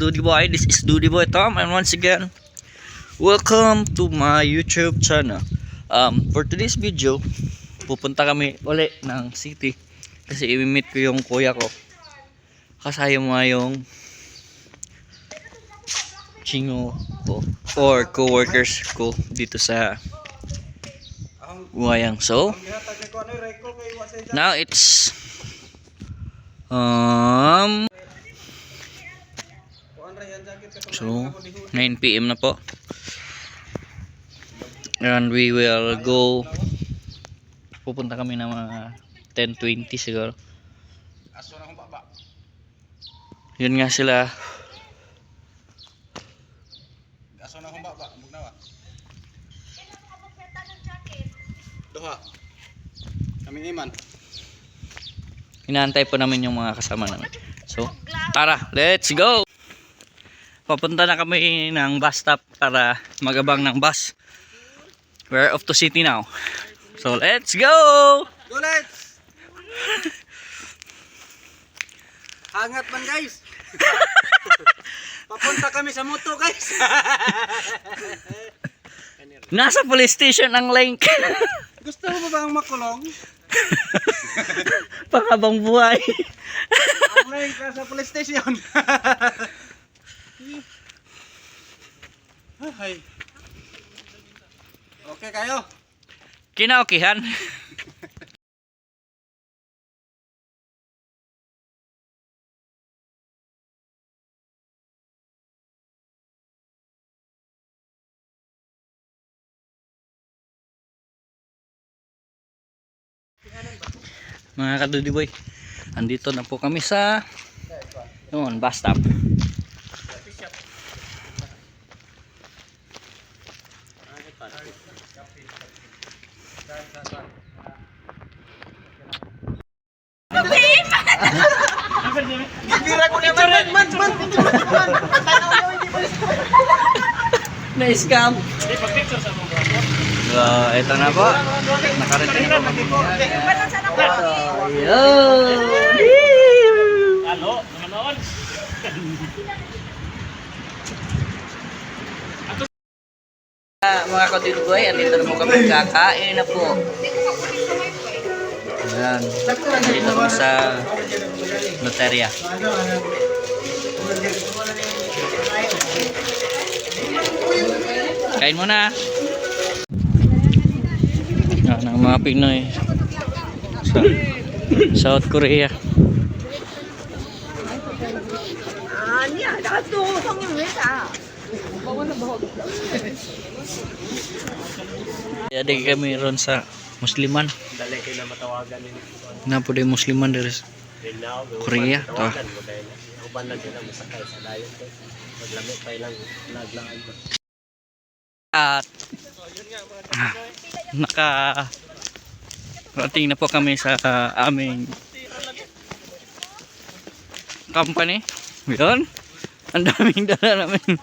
Duty Boy. This is Duty Boy Tom, and once again, welcome to my YouTube channel. For today's video, pupunta kami ulit ng city kasi i-meet ko yung kuya ko. Kasama yung chingo ko or co-workers ko dito sa Wayang. So, now it's 9 PM na po. And we will go. Pupunta kami ng mga 10:20 siguro. Yun nga sila. Doha. Kaming iman. Inaantay po namin yung mga kasama namin. So, tara, let's go! Papunta na kami ng bus stop para magabang ng bus. We're off to city now. So, let's go! Go, let's! Hangat man, guys! Papunta kami sa moto, guys! Nasa police station ang link. Gusto mo ba ang makulong? Panghabang buhay. Ang link sa police station. Ay. Okay kayo? Kinaokihan. Mga ka-Duty Boy, andito na po kami sa yun, bus stop. Bibira ko naman, man. Na-scam. So, ito na po. Nakarating na po. Halo, manood. Mga ka-Duty Boy, andito na po kami, kakain na po. Ayan. Dito po sa loteria. Kain muna. Yan ang mga Pinoy sa South Korea. Jadi kami ron sa Musliman. Dali kayo na matawagan ni Na po din Musliman dari Korea. To. Uban lang sila masakay sa dayon ko. Maglamit pa ilang naglaan ko. At rating na po kami sa aming company. Yun. Ang daming dala namin.